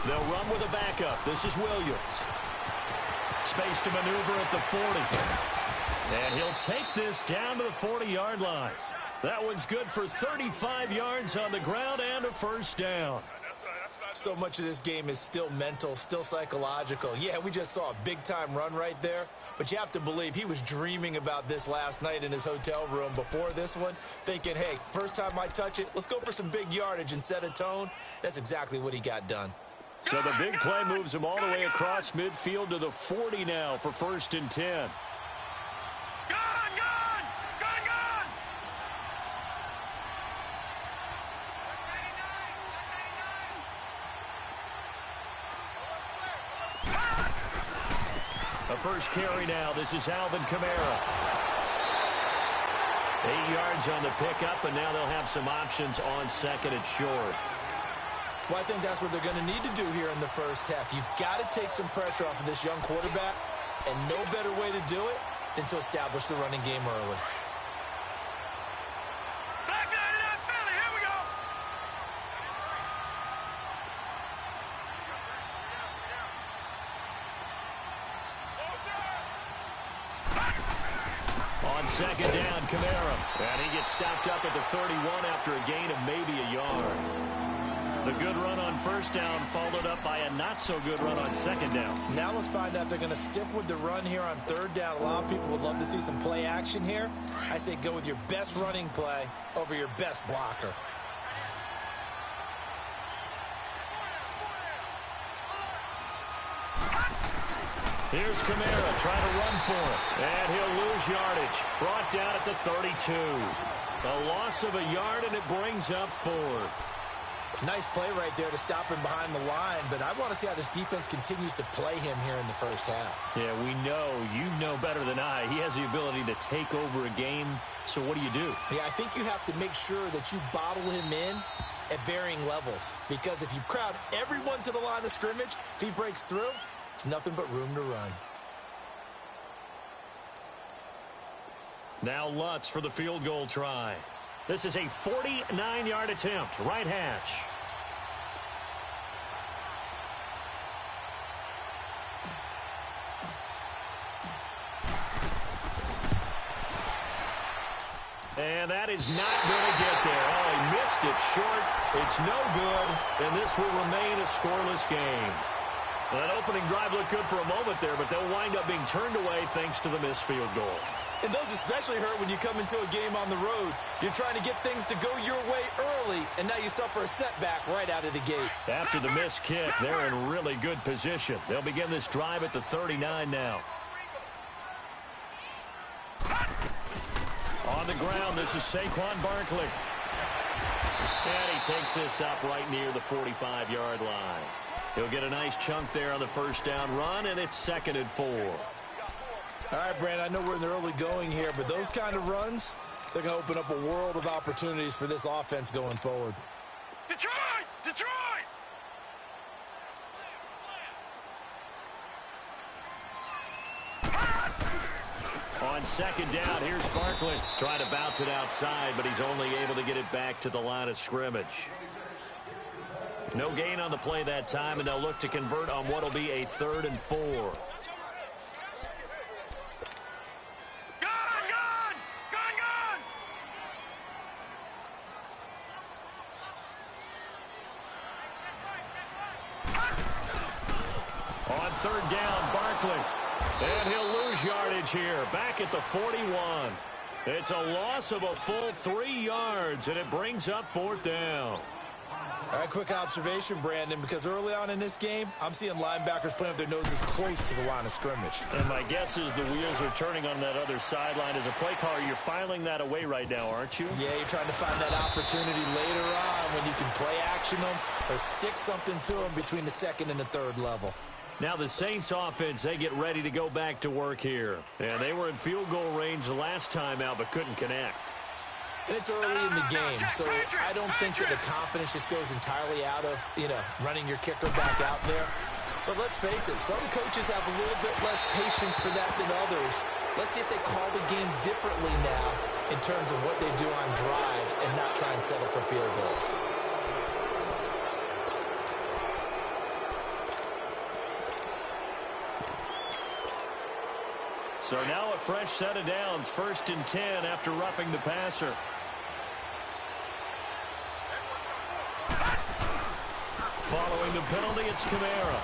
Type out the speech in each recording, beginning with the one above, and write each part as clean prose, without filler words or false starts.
They'll run with a backup. This is Williams. Space to maneuver at the 40. And he'll take this down to the 40-yard line. That one's good for 35 yards on the ground and a first down. So much of this game is still mental, still psychological. Yeah, we just saw a big-time run right there, but you have to believe he was dreaming about this last night in his hotel room before this one, thinking, hey, first time I touch it, let's go for some big yardage and set a tone. That's exactly what he got done. So the big play moves him all the way across midfield to the 40 now for 1st and 10. The first carry now. This is Alvin Kamara. 8 yards on the pickup, and now they'll have some options on 2nd and short. Well, I think that's what they're going to need to do here in the first half. You've got to take some pressure off of this young quarterback, and no better way to do it than to establish the running game early. On 2nd down, Kamara. And he gets stopped up at the 31 after a gain of maybe a yard. The good run on 1st down followed up by a not-so-good run on 2nd down. Now let's find out if they're going to stick with the run here on 3rd down. A lot of people would love to see some play action here. I say go with your best running play over your best blocker. Here's Kamara trying to run for it. And he'll lose yardage. Brought down at the 32. A loss of a yard, and it brings up 4th. Nice play right there to stop him behind the line, but I want to see how this defense continues to play him here in the first half. Yeah, we know. You know better than I. He has the ability to take over a game, so what do you do? Yeah, I think you have to make sure that you bottle him in at varying levels, because if you crowd everyone to the line of scrimmage, if he breaks through, there's nothing but room to run. Now Lutz for the field goal try. This is a 49-yard attempt, right hash. And that is not going to get there. Oh, he missed it short. It's no good, and this will remain a scoreless game. Well, that opening drive looked good for a moment there, but they'll wind up being turned away thanks to the missed field goal. And those especially hurt when you come into a game on the road. You're trying to get things to go your way early, and now you suffer a setback right out of the gate. After the missed kick, they're in really good position. They'll begin this drive at the 39 now. On the ground, this is Saquon Barkley. And he takes this up right near the 45-yard line. He'll get a nice chunk there on the first down run, and it's 2nd and 4. All right, Brandon, I know we're in the early going here, but those kind of runs, they're going to open up a world of opportunities for this offense going forward. Detroit! Detroit! On 2nd down, here's Barkley. Trying to bounce it outside, but he's only able to get it back to the line of scrimmage. No gain on the play that time, and they'll look to convert on what will be a 3rd and 4. On 3rd down, Barkley. And he'll lose yardage here, back at the 41. It's a loss of a full 3 yards, and it brings up 4th down. All right, quick observation, Brandon, because early on in this game, I'm seeing linebackers playing with their noses close to the line of scrimmage. And my guess is the wheels are turning on that other sideline. As a play caller, you're filing that away right now, aren't you? Yeah, you're trying to find that opportunity later on when you can play action them or stick something to them between the 2nd and the 3rd level. Now the Saints offense, they get ready to go back to work here. And they were in field goal range the last time out but couldn't connect. And it's early in the game, so I don't think that the confidence just goes entirely out of, running your kicker back out there. But let's face it, some coaches have a little bit less patience for that than others. Let's see if they call the game differently now in terms of what they do on drives and not try and settle for field goals. So now a fresh set of downs, 1st and 10 after roughing the passer. Following the penalty, it's Kamara.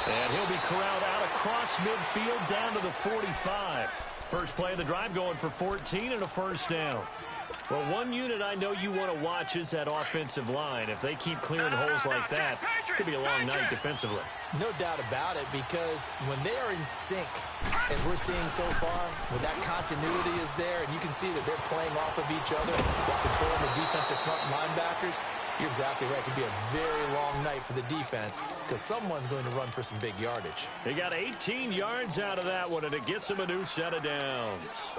And he'll be corralled out across midfield down to the 45. First play of the drive going for 14 and a first down. Well, one unit I know you want to watch is that offensive line. If they keep clearing holes like that, it could be a long night defensively. No doubt about it, because when they are in sync, as we're seeing so far, when that continuity is there, and you can see that they're playing off of each other while controlling the defensive front linebackers, you're exactly right. It could be a very long night for the defense because someone's going to run for some big yardage. They got 18 yards out of that one, and it gets them a new set of downs.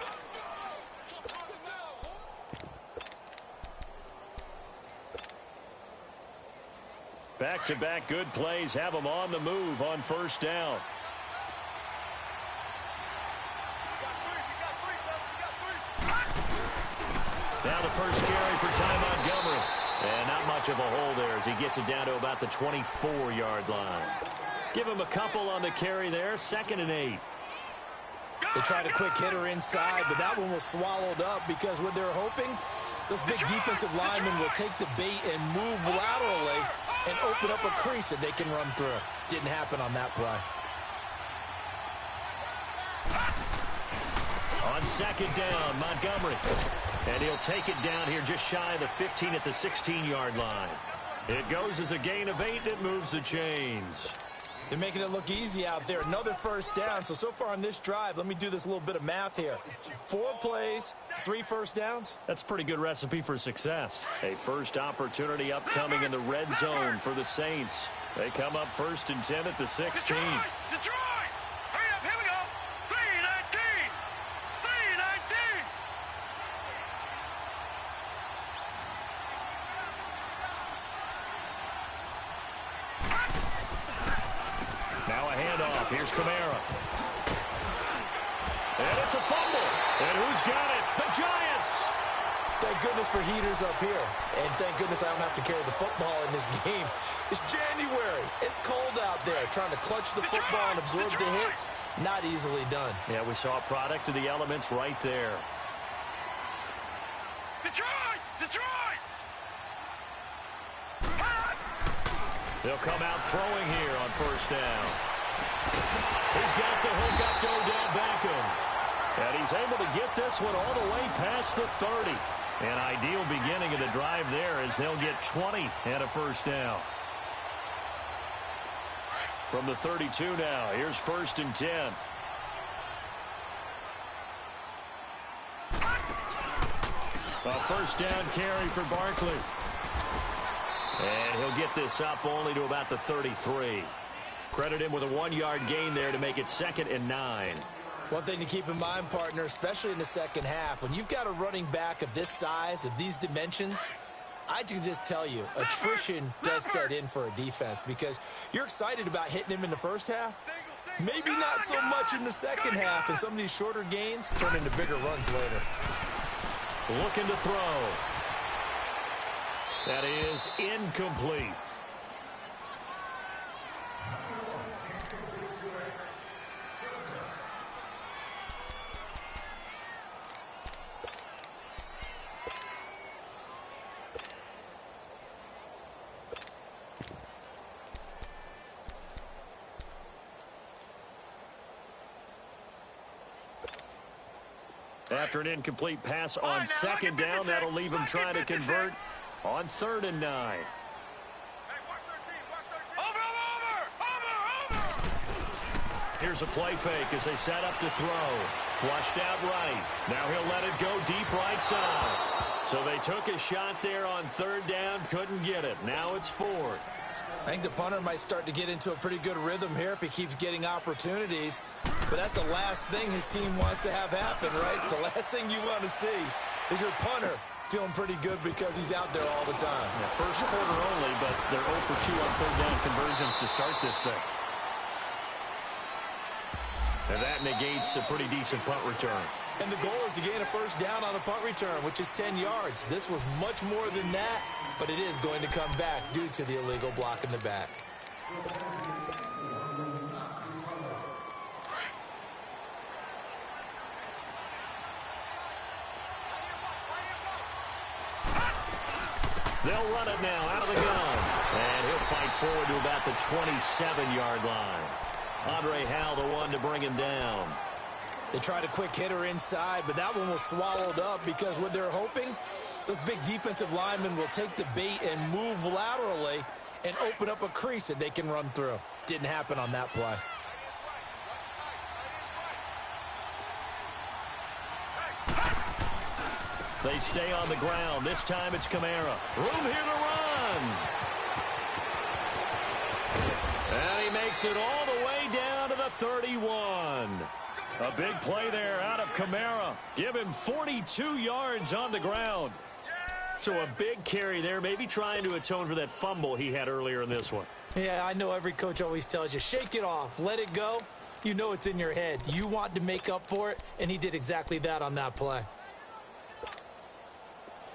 Back-to-back good plays have them on the move on first down. Now the first carry for Ty Montgomery. And not much of a hole there as he gets it down to about the 24-yard line. Give him a couple on the carry there, 2nd and 8. They tried a quick hitter inside, but that one was swallowed up because what they're hoping, those big defensive linemen will take the bait and move laterally and open up a crease that they can run through. Didn't happen on that play. On 2nd down, Montgomery. And he'll take it down here just shy of the 15 at the 16-yard line. It goes as a gain of 8. It moves the chains. They're making it look easy out there. Another first down. So far on this drive, let me do this little bit of math here. 4 plays, 3 first downs. That's a pretty good recipe for success. A first opportunity upcoming in the red zone for the Saints. They come up 1st and 10 at the 16. Detroit! Hurry up, here we go! 3-19! 3-19! Now a handoff. Here's Kamara. And it's a fumble. And who's got it? The Giants! Thank goodness for heaters up here. And thank goodness I don't have to carry the football in this game. It's January. It's cold out there. Trying to clutch the football and absorb the hits, not easily done. Yeah, we saw a product of the elements right there. Detroit! Detroit! They'll come out throwing here on first down. He's got the hook up to Odell Beckham. And he's able to get this one all the way past the 30. An ideal beginning of the drive there as they'll get 20 and a first down. From the 32 now, here's 1st and 10. A first down carry for Barkley. And he'll get this up only to about the 33. Credit him with a 1-yard gain there to make it 2nd and 9. One thing to keep in mind, partner, especially in the second half, when you've got a running back of this size, of these dimensions, I can just tell you, attrition does set in for a defense because you're excited about hitting him in the first half. Maybe not so much in the second half, and some of these shorter gains turn into bigger runs later. Looking to throw. That is incomplete. After an incomplete pass on 2nd down, that'll leave him trying to convert on 3rd and 9. Here's a play fake as they set up to throw. Flushed out right. Now he'll let it go deep right side. So they took a shot there on 3rd down, couldn't get it. Now it's 4th. I think the punter might start to get into a pretty good rhythm here if he keeps getting opportunities. But that's the last thing his team wants to have happen, right? The last thing you want to see is your punter feeling pretty good because he's out there all the time. Yeah, first quarter only, but they're 0 for 2 on 3rd down conversions to start this thing. And that negates a pretty decent punt return. And the goal is to gain a first down on a punt return, which is 10 yards. This was much more than that, but it is going to come back due to the illegal block in the back. They'll run it now out of the gun. And he'll fight forward to about the 27-yard line. Andre Howell, the one to bring him down. They tried a quick hitter inside, but that one was swallowed up because what they're hoping, those big defensive linemen will take the bait and move laterally and open up a crease that they can run through. Didn't happen on that play. They stay on the ground. This time it's Kamara. Room here to run. And he makes it all the way down to the 31. A big play there out of Kamara. Give him 42 yards on the ground. So a big carry there, maybe trying to atone for that fumble he had earlier in this one. Yeah, I know every coach always tells you, shake it off, let it go. You know it's in your head. You want to make up for it, and he did exactly that on that play.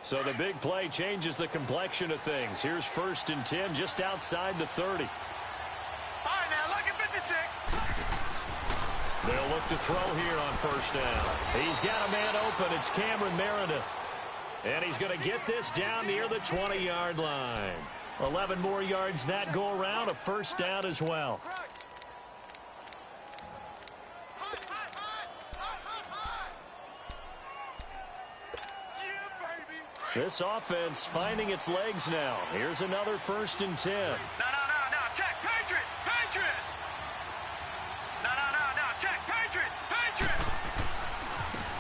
So the big play changes the complexion of things. Here's 1st and 10 just outside the 30. All right, now, look at 56. They'll look to throw here on 1st down. He's got a man open. It's Cameron Meredith. And he's going to get this down near the 20-yard line. 11 more yards that go around, a 1st down as well. This offense finding its legs now. Here's another 1st and 10. No, check, Patriot, Patriot. No, check, Patriot, Patriot.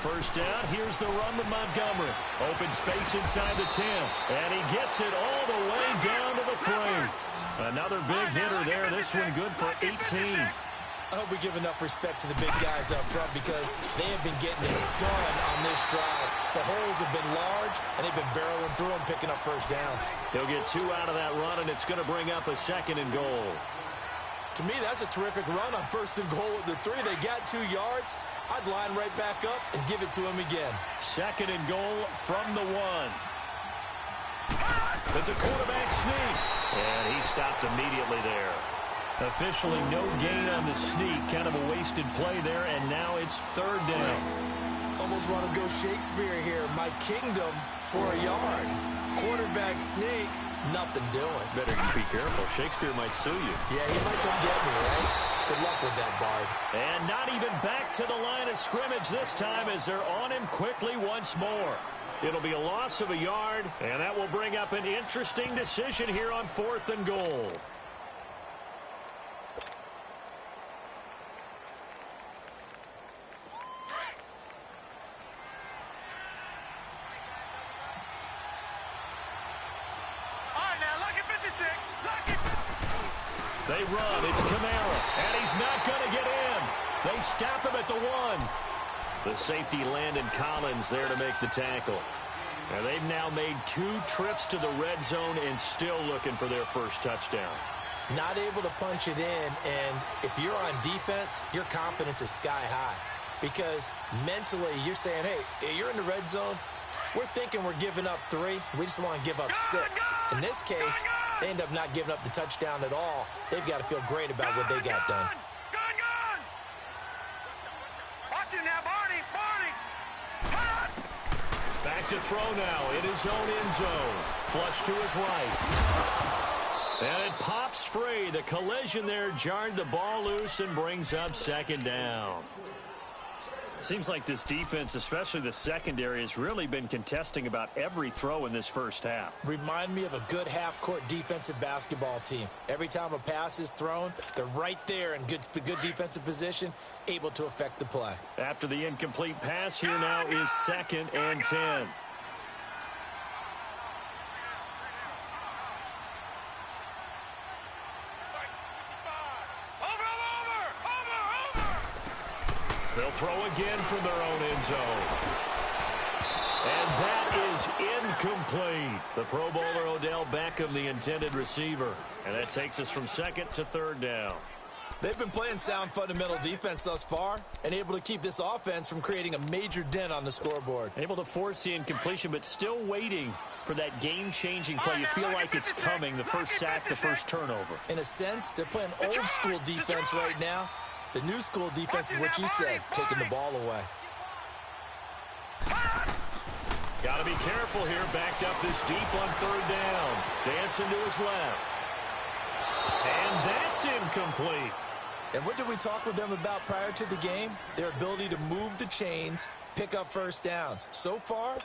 1st down, here's the run to Montgomery. Open space inside the 10. And he gets it all the way down to the 3. Another big hitter there. This one good for 18. I hope we give enough respect to the big guys up front because they have been getting it done on this drive. The holes have been large, and they've been barreling through them, picking up 1st downs. He'll get 2 out of that run, and it's going to bring up a 2nd and goal. To me, that's a terrific run on 1st and goal at the 3. They got 2 yards. I'd line right back up and give it to him again. 2nd and goal from the 1. It's a quarterback sneak, and he stopped immediately there. Officially no gain on the sneak. Kind of a wasted play there, and now it's 3rd down. Almost want to go Shakespeare here. My kingdom for a yard. Quarterback sneak, nothing doing. Better be careful. Shakespeare might sue you. Yeah, he might come get me, right? Good luck with that, Bard. And not even back to the line of scrimmage this time as they're on him quickly once more. It'll be a loss of a yard, and that will bring up an interesting decision here on 4th and goal. They run. It's Kamara. And he's not going to get in. They stop him at the 1. The safety Landon Collins there to make the tackle. And they've now made 2 trips to the red zone and still looking for their 1st touchdown. Not able to punch it in, and if you're on defense, your confidence is sky high. Because mentally, you're saying, hey, you're in the red zone. We're thinking we're giving up 3. We just want to give up 6. In this case, they end up not giving up the touchdown at all. They've got to feel great about what they got done. Gun! Watch it now, Barney! Back to throw now in his own end zone. Flush to his right. And it pops free. The collision there jarred the ball loose and brings up 2nd down. Seems like this defense, especially the secondary, has really been contesting about every throw in this 1st half. Remind me of a good half-court defensive basketball team. Every time a pass is thrown, they're right there in good defensive position, able to affect the play. After the incomplete pass, here now is 2nd and 10. They'll throw again from their own end zone. And that is incomplete. The Pro Bowler Odell Beckham, the intended receiver. And that takes us from 2nd to 3rd down. They've been playing sound fundamental defense thus far and able to keep this offense from creating a major dent on the scoreboard. Able to force the incompletion, but still waiting for that game-changing play. You feel like it's coming, the 1st sack, the 1st turnover. In a sense, they're playing old-school defense right now. The new school defense is what you said, taking the ball away. Got Got to be careful here. Backed up this deep on third down. Dancing to his left. And that's incomplete. And what did we talk with them about prior to the game? Their ability to move the chains, pick up first downs. So far,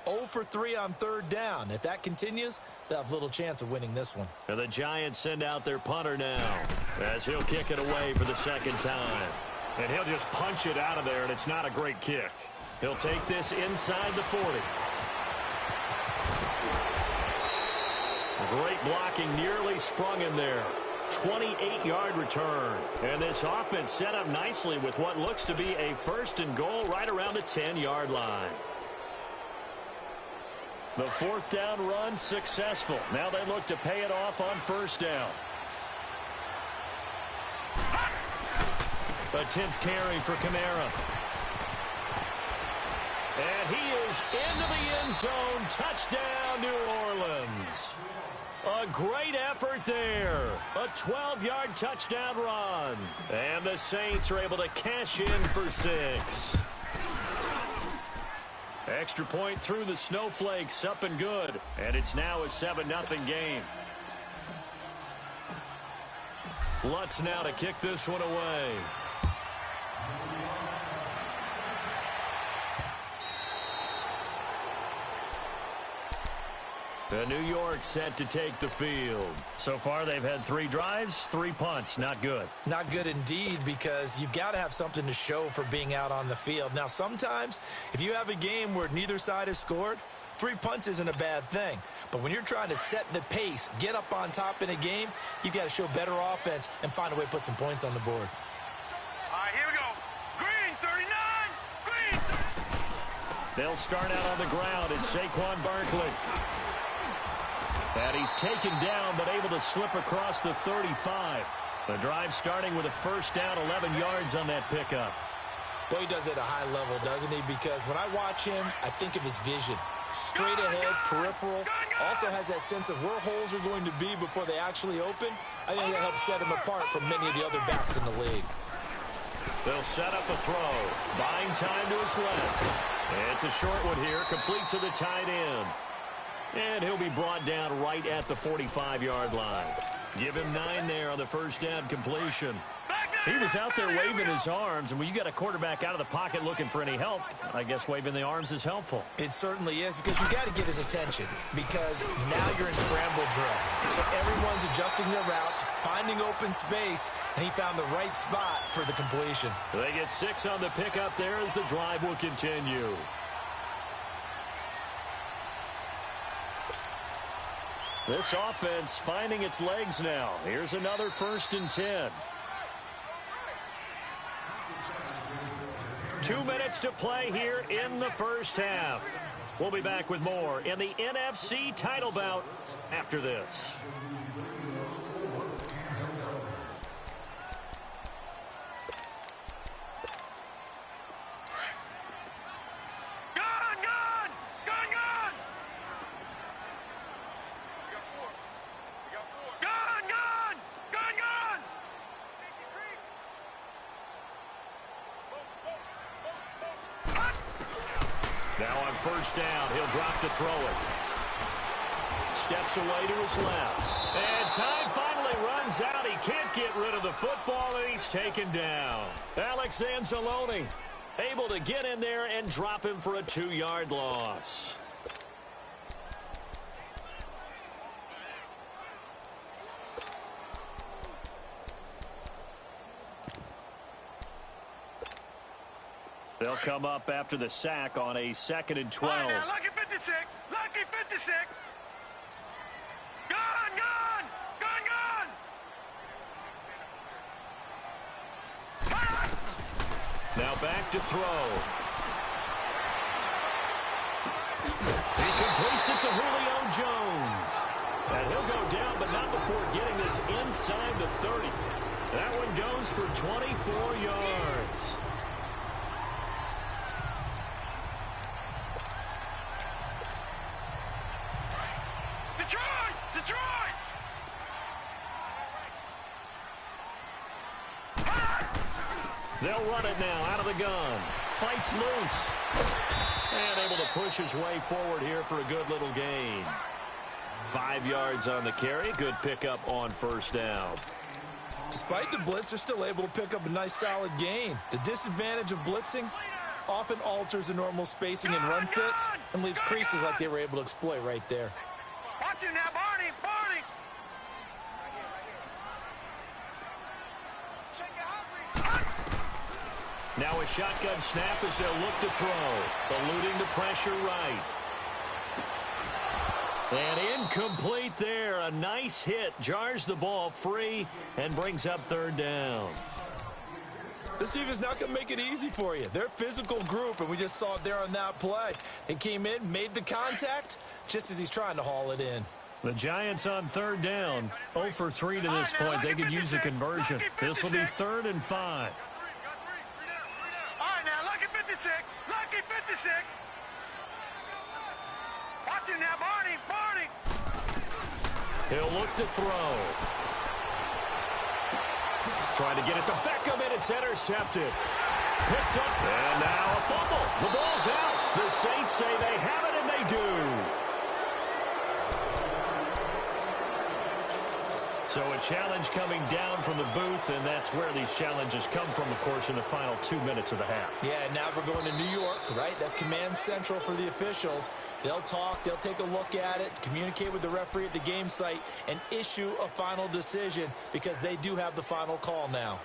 0 for 3 on third down. If that continues, they'll have little chance of winning this one. And the Giants send out their punter now as he'll kick it away for the second time. And he'll just punch it out of there, and it's not a great kick. He'll take this inside the 40. Great blocking, nearly sprung him there. 28-yard return. And this offense set up nicely with what looks to be a first and goal right around the 10-yard line. The fourth down run successful. Now they look to pay it off on first down. A 10th carry for Kamara. And he is into the end zone. Touchdown, New Orleans. A great effort there. A 12-yard touchdown run. And the Saints are able to cash in for 6. Extra point through the snowflakes, up and good. And it's now a 7-0 game. Lutz now to kick this one away. New York set to take the field. So far, they've had 3 drives, 3 punts. Not good. Not good indeed, because you've got to have something to show for being out on the field. Now, sometimes, if you have a game where neither side has scored, 3 punts isn't a bad thing. But when you're trying to set the pace, get up on top in a game, you've got to show better offense and find a way to put some points on the board. All right, here we go. Green, 39. Green. They'll start out on the ground. It's Saquon Barkley. And he's taken down, but able to slip across the 35. The drive starting with a first down, 11 yards on that pickup. Boy, he does it at a high level, doesn't he? Because when I watch him, I think of his vision. Straight ahead, peripheral. Also has that sense of where holes are going to be before they actually open. I think that helps set him apart from many of the other backs in the league. They'll set up a throw. Buying time to his left. It's a short one here, complete to the tight end. And he'll be brought down right at the 45-yard line. Give him 9 there on the first down completion. He was out there waving his arms, and when you got a quarterback out of the pocket looking for any help, I guess waving the arms is helpful. It certainly is, because you got to get his attention, because now you're in scramble drill. So everyone's adjusting their routes, finding open space, and he found the right spot for the completion. They get 6 on the pickup there as the drive will continue. This offense finding its legs now. Here's another 1st and 10. 2 minutes to play here in the first half. We'll be back with more in the NFC title bout after this. Now on first down, he'll drop to throw it. Steps away to his left. And time finally runs out. He can't get rid of the football, and he's taken down. Alex Anzalone able to get in there and drop him for a 2-yard loss. They'll come up after the sack on a 2nd and 12. All right, now, lucky 56. Lucky 56. Gun, gun. Gun, gun. Now back to throw. He completes it to Julio Jones. And he'll go down, but not before getting this inside the 30. That one goes for 24 yards. Detroit! They'll run it now out of the gun. Fights loose. And able to push his way forward here for a good little gain. 5 yards on the carry. Good pickup on first down. Despite the blitz, they're still able to pick up a nice solid gain. The disadvantage of blitzing often alters the normal spacing and run fits and leaves creases like they were able to exploit right there. Watch him now, Barney, Barney. Now a shotgun snap as they'll look to throw. Eluding the pressure right. And incomplete there. A nice hit. Jars the ball free and brings up third down. This defense not going to make it easy for you. They're a physical group, and we just saw it there on that play. They came in, made the contact, just as he's trying to haul it in. The Giants on third down. 0 for 3 to this point. They could use a conversion. This will be 3rd and 5. All right, now, lucky 56. Lucky 56. Watch him now, Barney, Barney. He'll look to throw. Trying to get it to Beckham, and it's intercepted. Picked up, and now a fumble. The ball's out. The Saints say they have it, and they do. So a challenge coming down from the booth, and that's where these challenges come from, of course, in the final 2 minutes of the half. Yeah, now we're going to New York, right? That's command central for the officials. They'll talk, they'll take a look at it, communicate with the referee at the game site, and issue a final decision because they do have the final call now.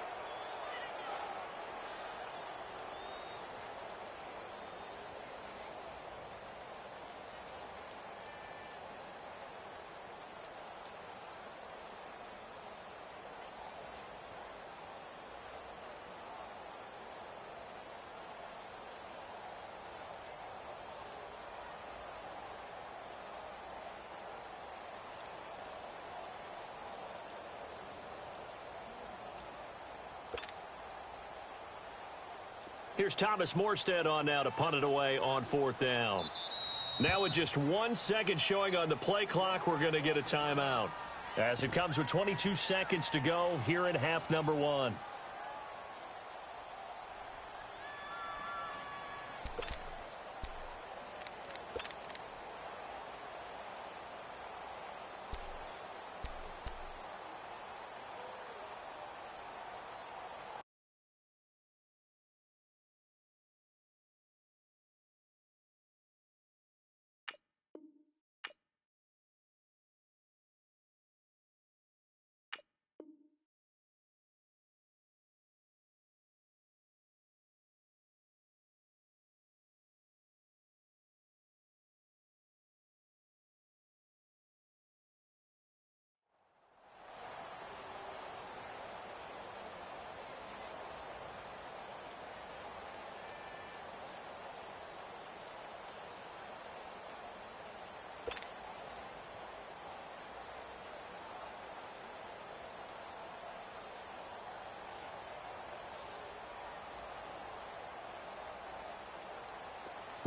Here's Thomas Morstead on now to punt it away on 4th down. Now with just 1 second showing on the play clock, we're going to get a timeout. As it comes with 22 seconds to go here in half number 1.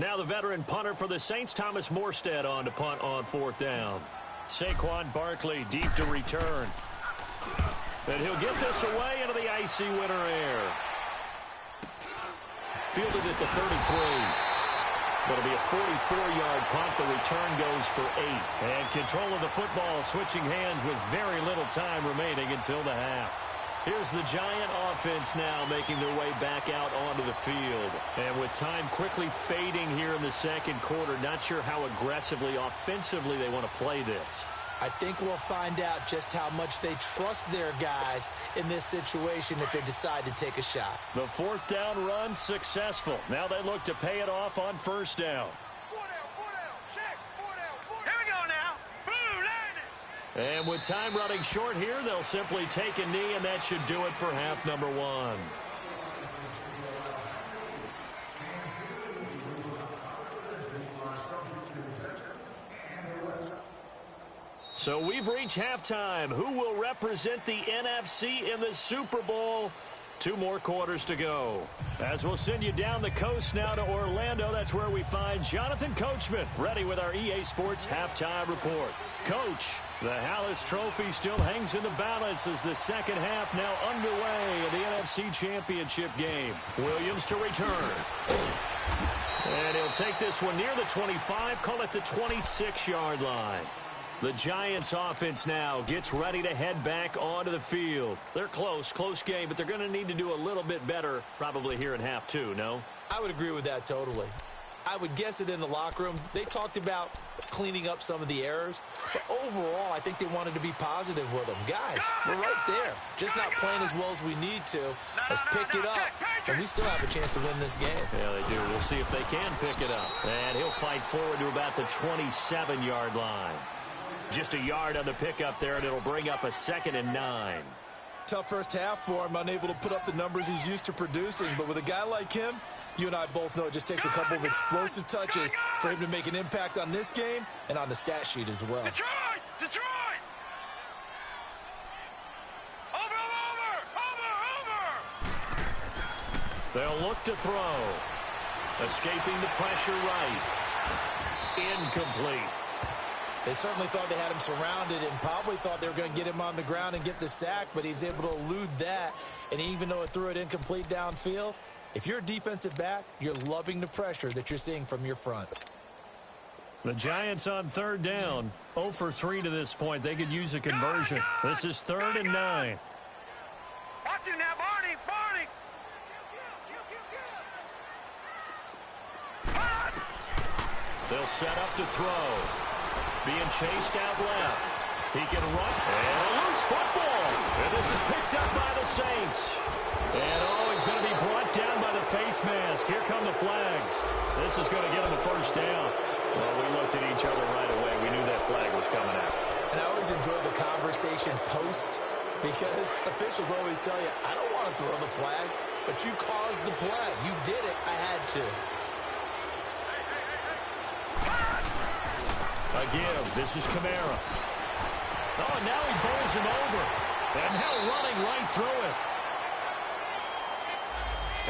Now the veteran punter for the Saints, Thomas Morstead, on to punt on 4th down. Saquon Barkley deep to return. And he'll get this away into the icy winter air. Fielded at the 33. That'll be a 44-yard punt. The return goes for 8. And control of the football switching hands with very little time remaining until the half. Here's the Giant offense now making their way back out onto the field. And with time quickly fading here in the second quarter, not sure how aggressively, offensively they want to play this. I think we'll find out just how much they trust their guys in this situation if they decide to take a shot. The 4th down run successful. Now they look to pay it off on 1st down. And with time running short here, they'll simply take a knee, and that should do it for half number 1. So we've reached halftime. Who will represent the NFC in the Super Bowl? 2 more quarters to go. As we'll send you down the coast now to Orlando, that's where we find Jonathan Coachman, ready with our EA Sports halftime report. Coach, the Hallis Trophy still hangs in the balance as the second half now underway in the NFC Championship game. Williams to return. And he'll take this one near the 25, call it the 26-yard line. The Giants offense now gets ready to head back onto the field. They're close game, but they're going to need to do a little bit better probably here in half two, no? I would agree with that totally. I would guess it in the locker room. They talked about cleaning up some of the errors, but overall, I think they wanted to be positive with them. Guys, we're right there. Just not playing as well as we need to. Let's pick it up, and we still have a chance to win this game. Yeah, they do. We'll see if they can pick it up. And he'll fight forward to about the 27-yard line. Just a yard on the pickup there, and it'll bring up a 2nd and 9. Tough first half for him, unable to put up the numbers he's used to producing, but with a guy like him, you and I both know it just takes a couple of explosive touches for him to make an impact on this game and on the stat sheet as well. Detroit! Detroit! Over! They'll look to throw. Escaping the pressure right. Incomplete. They certainly thought they had him surrounded and probably thought they were going to get him on the ground and get the sack, but he was able to elude that. And even though it threw it incomplete downfield, if you're a defensive back, you're loving the pressure that you're seeing from your front. The Giants on 3rd down. 0 for 3 to this point. They could use a conversion. This is 3rd and 9. Watch you now, Barney! Barney! They'll set up to throw. Being chased out left. He can run. And a loose football. And this is picked up by the Saints. And he's going to be brought down by the face mask. Here come the flags. This is going to get him a first down. Well, we looked at each other right away. We knew that flag was coming out. And I always enjoy the conversation post because officials always tell you, I don't want to throw the flag, but you caused the play. You did it. I had to. Again, this is Kamara. Oh, and now he bowls him over. And now running right through it.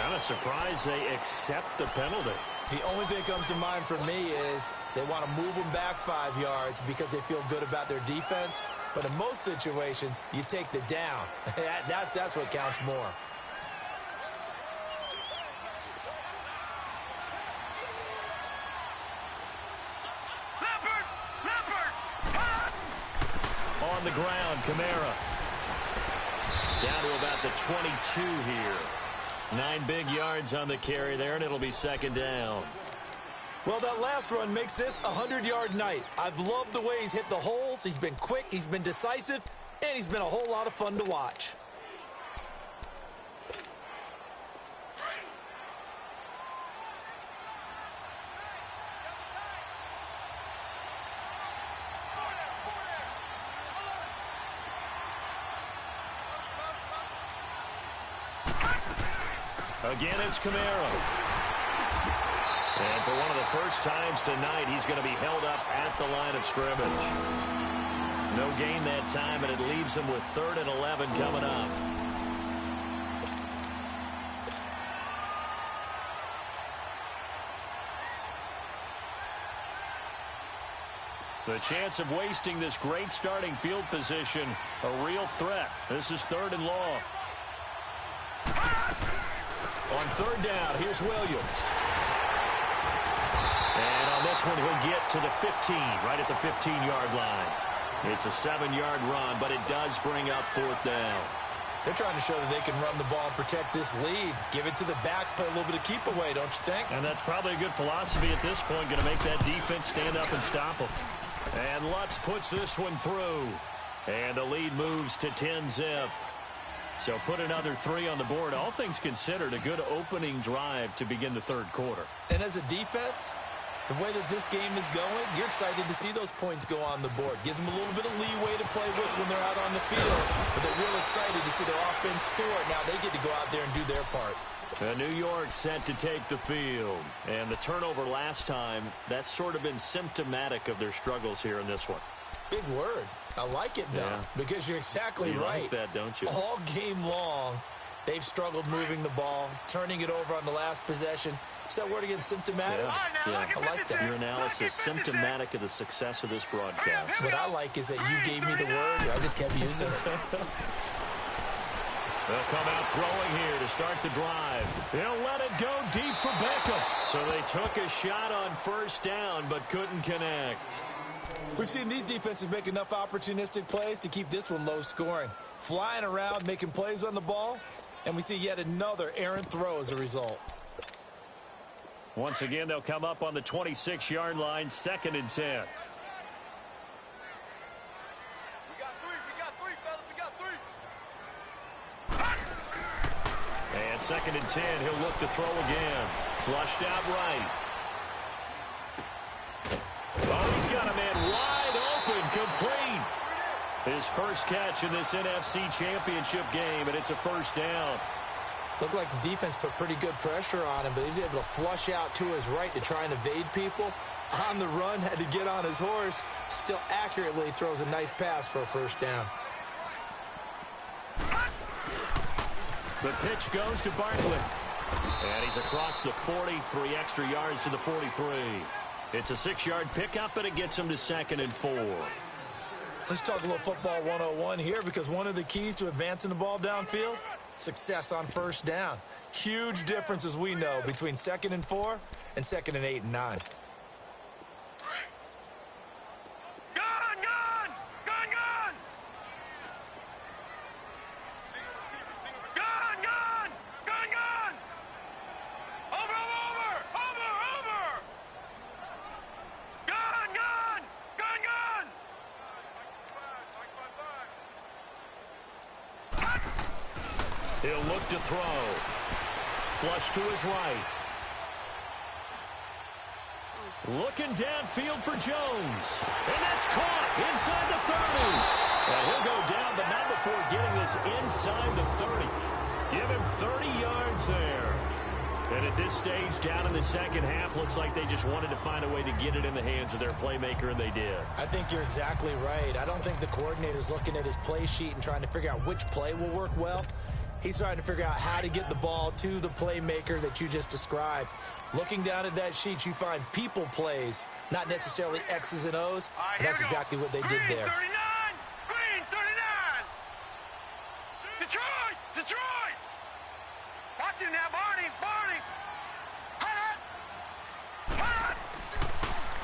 Kind of surprised they accept the penalty. The only thing that comes to mind for me is they want to move them back 5 yards because they feel good about their defense. But in most situations, you take the down. That's what counts more. On the ground, Kamara. Down to about the 22 here. 9 big yards on the carry there, and it'll be 2nd down. Well, that last run makes this a 100-yard night. I've loved the way he's hit the holes. He's been quick, he's been decisive, and he's been a whole lot of fun to watch. Again, it's Kamara. And for one of the first times tonight, he's going to be held up at the line of scrimmage. No gain that time, and it leaves him with 3rd and 11 coming up. The chance of wasting this great starting field position, a real threat. This is 3rd and long. On 3rd down, here's Williams. And on this one, he'll get to the 15, right at the 15-yard line. It's a 7-yard run, but it does bring up 4th down. They're trying to show that they can run the ball and protect this lead. Give it to the backs, play a little bit of keep away, don't you think? And that's probably a good philosophy at this point, going to make that defense stand up and stop them. And Lutz puts this one through. And the lead moves to 10-zip. So put another 3 on the board. All things considered, a good opening drive to begin the 3rd quarter. And as a defense, the way that this game is going, you're excited to see those points go on the board. Gives them a little bit of leeway to play with when they're out on the field. But they're real excited to see their offense score. Now they get to go out there and do their part. New York set to take the field. And the turnover last time, that's sort of been symptomatic of their struggles here in this one. Big word. I like it, though, because you're exactly right. You like that, don't you? All game long, they've struggled moving the ball, turning it over on the last possession. Is that word again, symptomatic? Yeah. I like that. Your analysis, symptomatic of the success of this broadcast. What I like is that you gave me the word, I just kept using it. They'll come out throwing here to start the drive. They'll let it go deep for Beckham. So they took a shot on first down but couldn't connect. We've seen these defenses make enough opportunistic plays to keep this one low scoring. Flying around, making plays on the ball, and we see yet another errant throw as a result. Once again, they'll come up on the 26-yard line, 2nd and 10. And 2nd and 10, he'll look to throw again. Flushed out right. Oh, he's got a man wide open, complete. His first catch in this NFC Championship game, and it's a first down. Looked like the defense put pretty good pressure on him, but he's able to flush out to his right to try and evade people. On the run, had to get on his horse. Still accurately throws a nice pass for a first down. The pitch goes to Barkley. And he's across the 40, 3 extra yards to the 43. It's a 6-yard pickup, and it gets him to 2nd and 4. Let's talk a little football 101 here, because one of the keys to advancing the ball downfield, success on first down. Huge difference, as we know, between 2nd and 4 and 2nd and 8 and 9. He'll look to throw. Flush to his right. Looking downfield for Jones. And that's caught inside the 30. And he'll go down, but not before getting this inside the 30. Give him 30 yards there. And at this stage, down in the second half, looks like they just wanted to find a way to get it in the hands of their playmaker, and they did. I think you're exactly right. I don't think the coordinator's looking at his play sheet and trying to figure out which play will work well. He's trying to figure out how to get the ball to the playmaker that you just described. Looking down at that sheet, you find people plays, not necessarily X's and O's, and that's exactly what they did there. Green 39! Detroit! Detroit! Watch him now, Barney! Barney!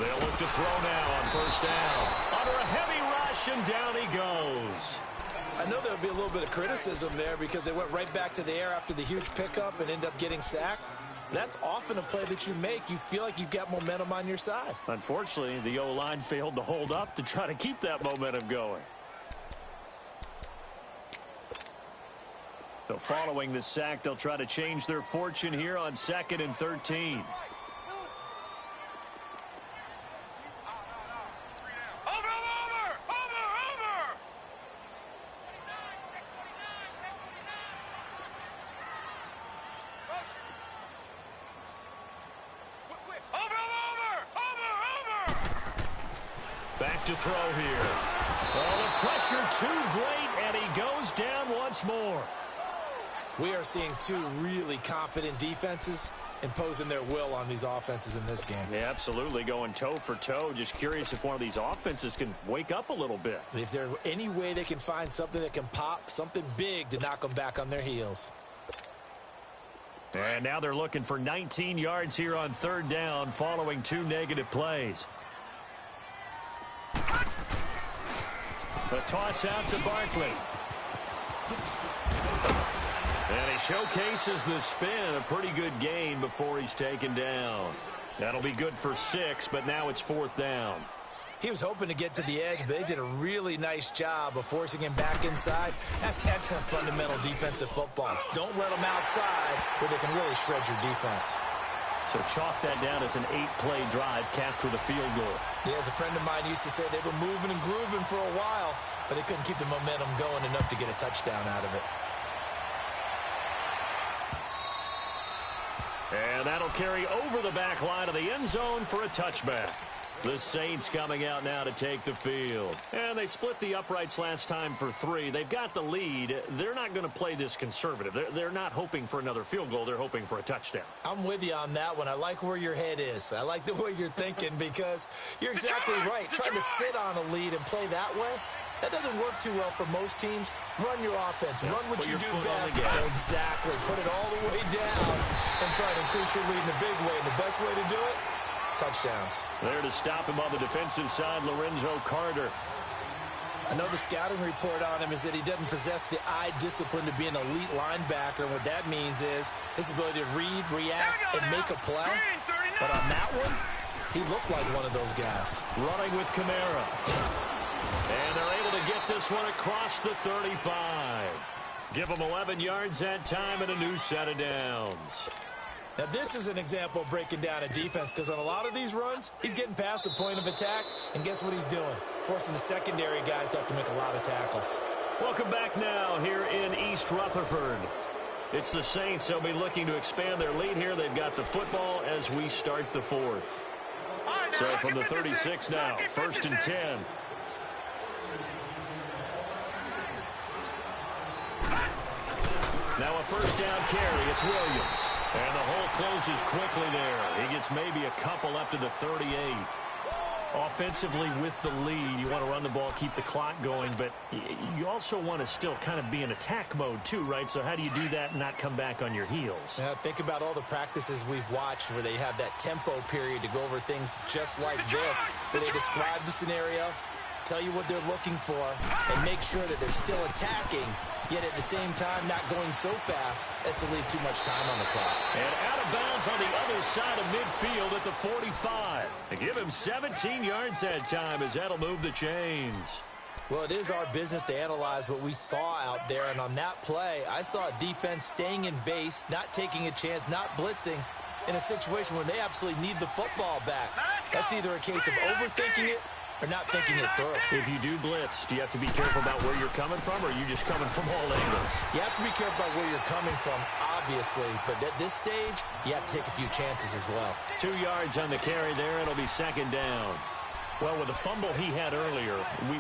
They'll look to throw now on first down. Under a heavy rush, and down he goes. I know there'll be a little bit of criticism there because they went right back to the air after the huge pickup and end up getting sacked. That's often a play that you make. You feel like you've got momentum on your side. Unfortunately, the O-line failed to hold up to try to keep that momentum going. So following the sack, they'll try to change their fortune here on 2nd and 13. Back to throw here. Oh, the pressure too great, and he goes down once more. We are seeing two really confident defenses imposing their will on these offenses in this game. Yeah, absolutely, going toe for toe. Just curious if one of these offenses can wake up a little bit. Is there any way they can find something that can pop, something big to knock them back on their heels? And now they're looking for 19 yards here on third down following 2 negative plays. The toss out to Barkley. And he showcases the spin, a pretty good gain before he's taken down. That'll be good for 6, but now it's 4th down. He was hoping to get to the edge, but they did a really nice job of forcing him back inside. That's excellent fundamental defensive football. Don't let them outside where they can really shred your defense. So chalk that down as an 8-play drive capped with a field goal. Yeah, as a friend of mine used to say, they were moving and grooving for a while, but they couldn't keep the momentum going enough to get a touchdown out of it. And that'll carry over the back line of the end zone for a touchback. The Saints coming out now to take the field. And they split the uprights last time for 3. They've got the lead. They're not going to play this conservative. They're not hoping for another field goal. They're hoping for a touchdown. I'm with you on that one. I like where your head is. I like the way you're thinking because you're exactly right. Trying to sit on a lead and play that way, That doesn't work too well for most teams. Run your offense. Yep. Run what Put you your do foot on best. the gas. Exactly. Put it all the way down and try to increase your lead in a big way. And the best way to do it, touchdowns. There to stop him on the defensive side, Lorenzo Carter. I know the scouting report on him is that he doesn't possess the eye discipline to be an elite linebacker. And what that means is his ability to read, react, and make a play. But on that one, he looked like one of those guys. Running with Kamara. And they're able to get this one across the 35. Give him 11 yards that time and a new set of downs. Now, this is an example of breaking down a defense because on a lot of these runs, he's getting past the point of attack, and guess what he's doing? Forcing the secondary guys to have to make a lot of tackles. Welcome back now here in East Rutherford. It's the Saints. They'll be looking to expand their lead here. They've got the football as we start the fourth. So from the 36 now, 1st and 10. Now a first down carry. It's Williams. And the hole closes quickly there. He gets maybe a couple up to the 38. Offensively with the lead, you want to run the ball, keep the clock going, but you also want to still kind of be in attack mode too, right? So how do you do that and not come back on your heels? Yeah, think about all the practices we've watched where they have that tempo period to go over things just like this, where they describe the scenario, tell you what they're looking for, and make sure that they're still attacking, yet at the same time not going so fast as to leave too much time on the clock. And out of bounds on the other side of midfield at the 45. To give him 17 yards that time as that'll move the chains. Well, it is our business to analyze what we saw out there, and on that play, I saw a defense staying in base, not taking a chance, not blitzing, in a situation where they absolutely need the football back. That's either a case of overthinking it or not thinking it through. If you do blitz, do you have to be careful about where you're coming from, or are you just coming from all angles? You have to be careful about where you're coming from, obviously, but at this stage, you have to take a few chances as well. 2 yards on the carry there. It'll be second down. Well, with the fumble he had earlier,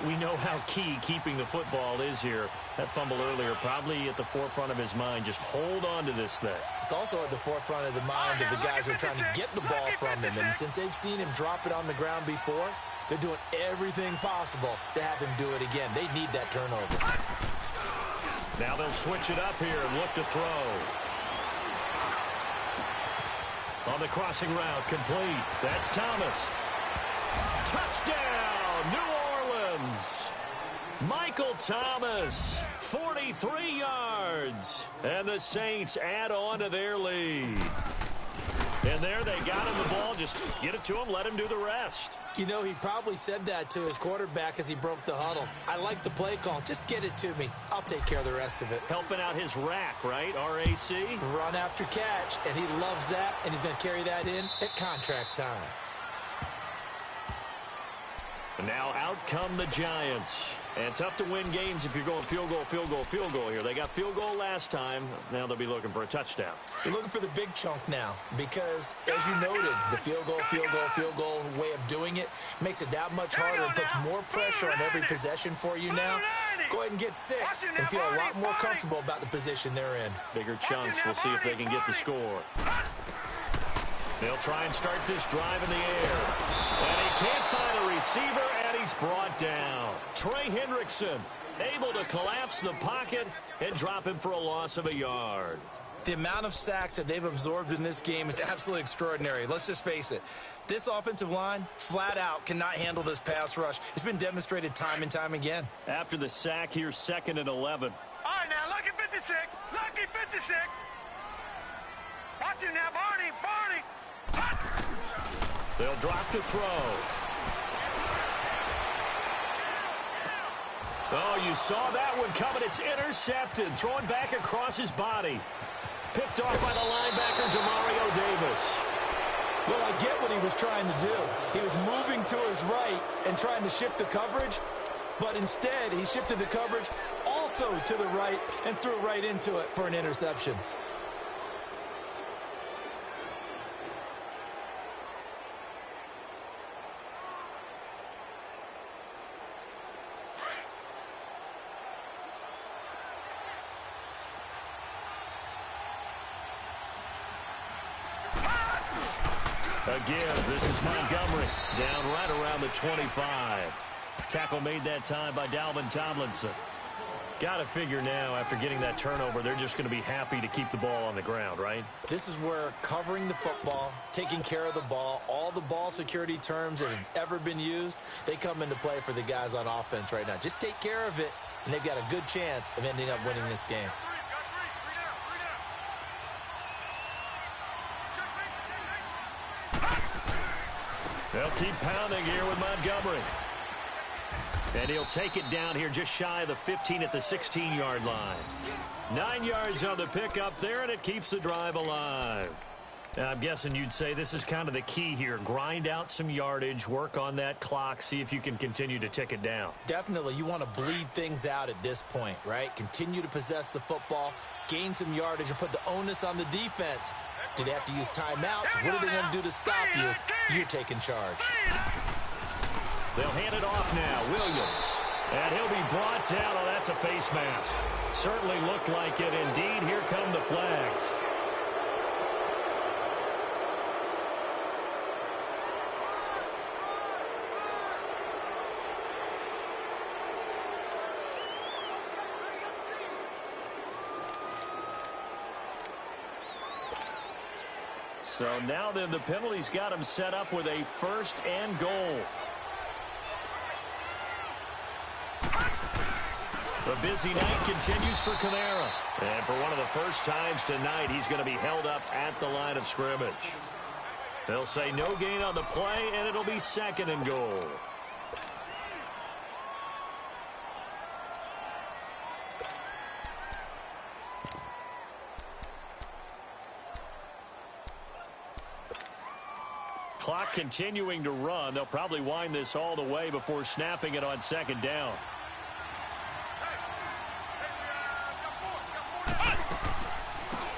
we know how key keeping the football is here. That fumble earlier probably at the forefront of his mind. Just hold on to this thing. It's also at the forefront of the mind of the guys who are trying to get the ball from him. And since they've seen him drop it on the ground before, they're doing everything possible to have him do it again. They need that turnover. Now they'll switch it up here and look to throw. On the crossing route, complete. That's Thomas. Touchdown, New Orleans. Michael Thomas, 43 yards. And the Saints add on to their lead. And there they got him the ball. Just get it to him, let him do the rest. You know, he probably said that to his quarterback as he broke the huddle. I like the play call. Just get it to me. I'll take care of the rest of it. Helping out his rack, right? R-A-C? Run after catch, and he loves that, and he's going to carry that in at contract time. And now out come the Giants. And tough to win games if you're going field goal, field goal, field goal here. They got field goal last time. Now they'll be looking for a touchdown. You're looking for the big chunk now because, as you noted, the field goal way of doing it makes it that much harder and puts more pressure on every possession for you now. Go ahead and get 6 and feel a lot more comfortable about the position they're in. Bigger chunks. We'll see if they can get the score. They'll try and start this drive in the air. And he can't find a receiver, and he's brought down. Trey Hendrickson able to collapse the pocket and drop him for a loss of a yard. The amount of sacks that they've absorbed in this game is absolutely extraordinary. Let's just face it. This offensive line, flat out, cannot handle this pass rush. It's been demonstrated time and time again. After the sack, here's 2nd and 11. All right, now, lucky 56. Lucky 56. Watch it now, Barney. They'll drop to throw. Oh, you saw that one coming. It's intercepted. Throwing back across his body. Picked off by the linebacker, Demario Davis. Well, I get what he was trying to do. He was moving to his right and trying to shift the coverage, but instead he shifted the coverage also to the right and threw right into it for an interception. Again, this is Montgomery, down right around the 25. Tackle made that time by Dalvin Tomlinson. Got to figure now, after getting that turnover, they're just going to be happy to keep the ball on the ground, right? This is where covering the football, taking care of the ball, all the ball security terms that have ever been used, they come into play for the guys on offense right now. Just take care of it, and they've got a good chance of ending up winning this game. They'll keep pounding here with Montgomery. And he'll take it down here just shy of the 15 at the 16-yard line. 9 yards on the pickup there, and it keeps the drive alive. Now, I'm guessing you'd say this is kind of the key here. Grind out some yardage, work on that clock, see if you can continue to tick it down. Definitely, you want to bleed things out at this point, right? Continue to possess the football, gain some yardage, and put the onus on the defense. Do they have to use timeouts? What are they going to do to stop you? You're taking charge. They'll hand it off now. Williams. And he'll be brought down. Oh, that's a face mask. Certainly looked like it. Indeed, here come the flags. So now then the penalty's got him set up with a 1st and goal. The busy night continues for Kamara. And for one of the first times tonight, he's going to be held up at the line of scrimmage. They'll say no gain on the play, and it'll be 2nd and goal. Clock continuing to run. They'll probably wind this all the way before snapping it on 2nd down.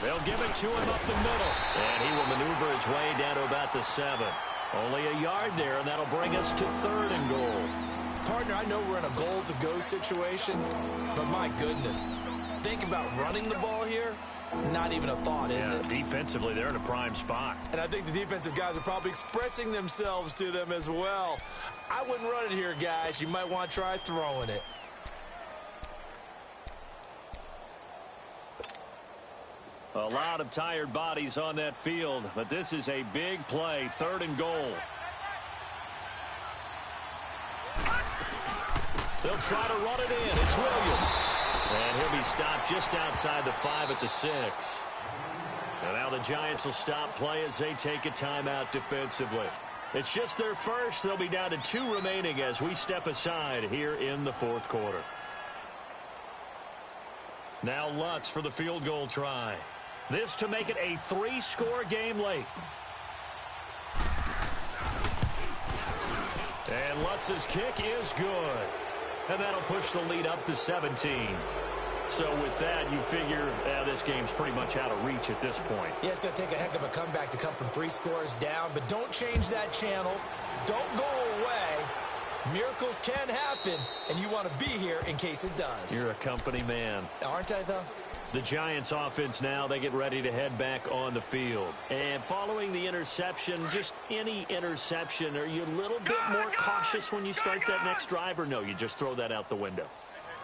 They'll give it to him up the middle. And he will maneuver his way down to about the 7. Only a yard there, and that'll bring us to 3rd and goal. Partner, I know we're in a goal-to-go situation, but my goodness, think about running the ball here. Not even a thought, is it? Defensively, they're in a prime spot. And I think the defensive guys are probably expressing themselves to them as well. I wouldn't run it here, guys. You might want to try throwing it. A lot of tired bodies on that field, but this is a big play, 3rd and goal. They'll try to run it in. It's Williams. And he'll be stopped just outside the 5 at the 6. And now the Giants will stop play as they take a timeout defensively. It's just their first. They'll be down to 2 remaining as we step aside here in the 4th quarter. Now Lutz for the field goal try. This to make it a 3-score game late. And Lutz's kick is good. And that'll push the lead up to 17. So with that, you figure this game's pretty much out of reach at this point. Yeah, it's going to take a heck of a comeback to come from 3 scores down, but don't change that channel. Don't go away. Miracles can happen, and you want to be here in case it does. You're a company man. Aren't I, though? The Giants offense now, they get ready to head back on the field. And following the interception, just any interception, are you a little bit more cautious when you start that next drive, or no, you just throw that out the window?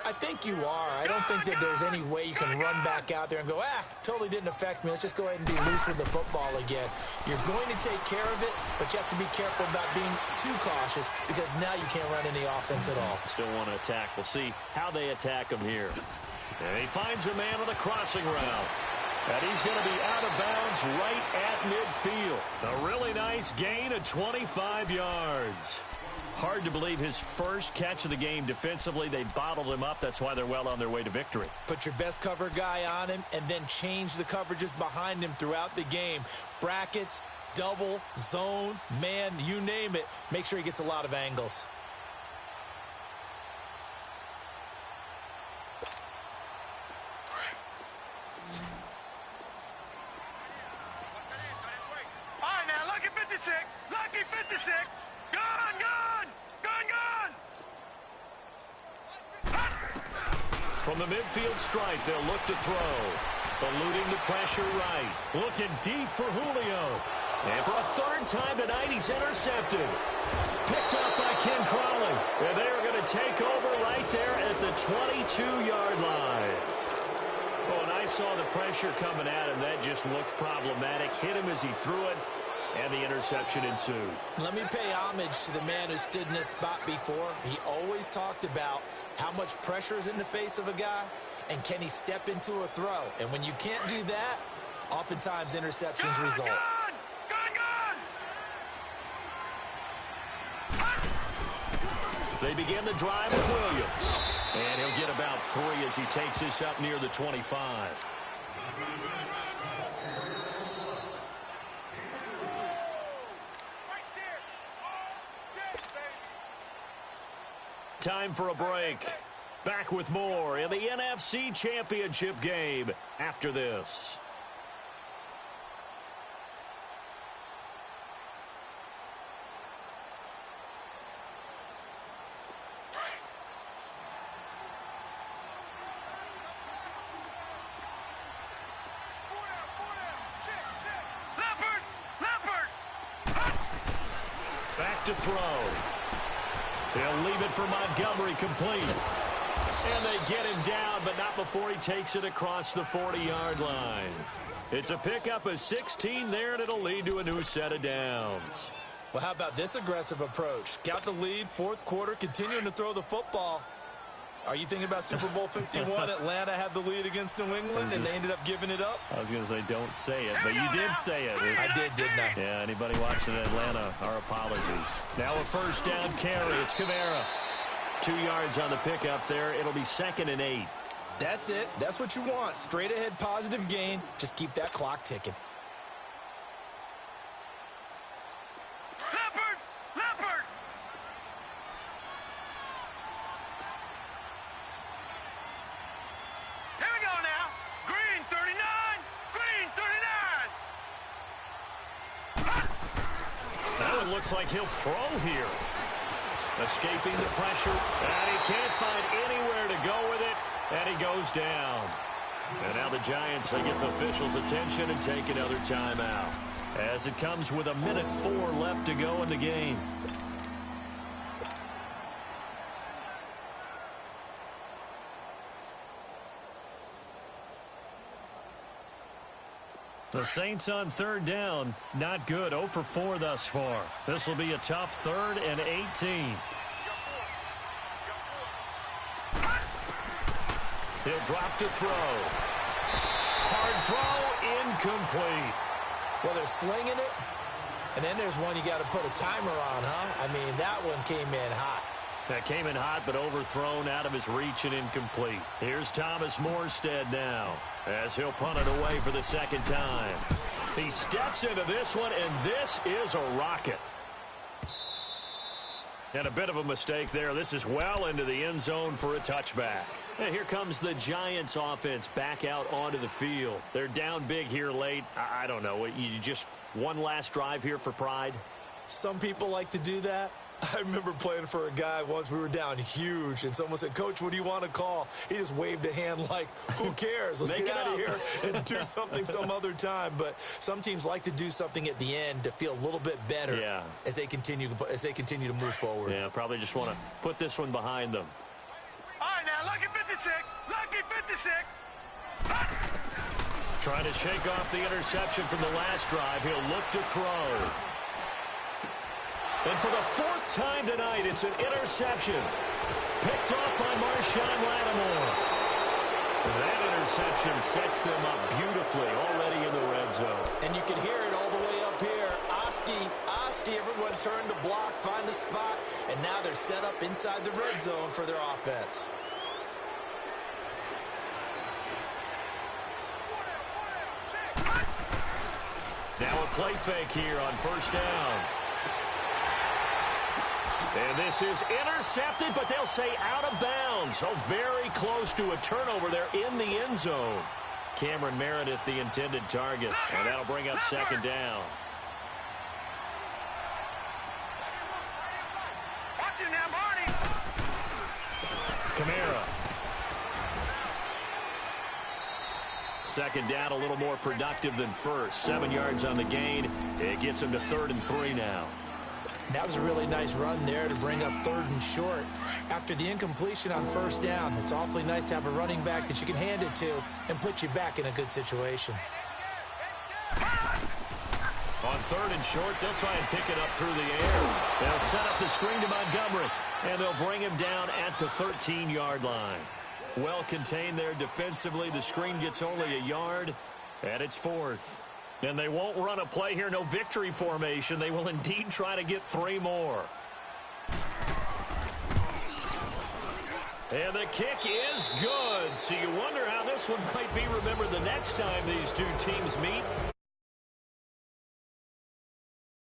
I think you are. I don't think that there's any way you can run back out there and go, totally didn't affect me. Let's just go ahead and be loose with the football again. You're going to take care of it, but you have to be careful about being too cautious because now you can't run any offense at all. Still want to attack. We'll see how they attack him here. And he finds a man on the crossing route. And he's going to be out of bounds right at midfield. A really nice gain of 25 yards. Hard to believe his first catch of the game defensively. They bottled him up. That's why they're well on their way to victory. Put your best cover guy on him and then change the coverages behind him throughout the game. Brackets, double, zone, man, you name it. Make sure he gets a lot of angles. All right, now, lucky 56. Lucky 56. Gone, gone. Gone, gone. From the midfield stripe, they'll look to throw. Eluding the pressure right. Looking deep for Julio. And for a third time tonight, he's intercepted. Picked up by Ken Crawley. And they are going to take over right there at the 22-yard line. Oh, and I saw the pressure coming at him. That just looked problematic. Hit him as he threw it, and the interception ensued. Let me pay homage to the man who stood in this spot before. He always talked about how much pressure is in the face of a guy, and can he step into a throw. And when you can't do that, oftentimes interceptions result. They begin the drive with Williams. And he'll get about 3 as he takes this up near the 25. Time for a break. Back with more in the NFC Championship game after this. Back to throw. He'll leave it for Montgomery, complete. And they get him down, but not before he takes it across the 40-yard line. It's a pickup of 16 there, and it'll lead to a new set of downs. Well, how about this aggressive approach? Got the lead, fourth quarter, continuing to throw the football. Are you thinking about Super Bowl 51? Atlanta had the lead against New England, and they ended up giving it up? I was going to say don't say it, but you did say it. I did, didn't I? Yeah, anybody watching Atlanta, our apologies. Now a first down carry. It's Kamara. 2 yards on the pickup there. It'll be 2nd and 8. That's it. That's what you want. Straight ahead, positive gain. Just keep that clock ticking. Leopard! Here we go now. Green 39. Green 39. That one looks like he'll throw here. Escaping the pressure, and he can't find anywhere to go with it, and he goes down. And now the Giants, they get the officials' attention and take another timeout, as it comes with 1:04 left to go in the game. The Saints on third down, not good, 0 for 4 thus far. This will be a tough 3rd and 18. He'll drop to throw. Hard throw, incomplete. Well, they're slinging it, and then there's one you got to put a timer on, huh? I mean, that one came in hot. That came in hot, but overthrown, out of his reach and incomplete. Here's Thomas Morstead now, as he'll punt it away for the second time. He steps into this one, and this is a rocket. And a bit of a mistake there. This is well into the end zone for a touchback. And here comes the Giants offense back out onto the field. They're down big here late. I don't know. You just one last drive here for pride? Some people like to do that. I remember playing for a guy once. We were down huge, and someone said, "Coach, what do you want to call?" He just waved a hand like, who cares? Let's get out of here and do something some other time. But some teams like to do something at the end to feel a little bit better as they continue to move forward. Yeah, probably just want to put this one behind them. All right, now, lucky 56. Lucky 56. Trying to shake off the interception from the last drive. He'll look to throw. And for the 4th time tonight, it's an interception. Picked off by Marshawn Lattimore. That interception sets them up beautifully already in the red zone. And you can hear it all the way up here. Oski, everyone turned to block, find the spot, and now they're set up inside the red zone for their offense. Now a play fake here on first down. And this is intercepted, but they'll say out of bounds. Oh, very close to a turnover there in the end zone. Cameron Meredith, the intended target, and that'll bring up second down. Watch it now, Barney. Kamara. second down a little more productive than first. 7 yards on the gain. It gets them to 3rd and 3 now. That was a really nice run there to bring up 3rd and short. After the incompletion on 1st down, it's awfully nice to have a running back that you can hand it to and put you back in a good situation. On 3rd and short, they'll try and pick it up through the air. They'll set up the screen to Montgomery, and they'll bring him down at the 13-yard line. Well contained there defensively. The screen gets only a yard, and it's 4th. And they won't run a play here, no victory formation. They will indeed try to get 3 more. And the kick is good. So you wonder how this one might be remembered the next time these two teams meet.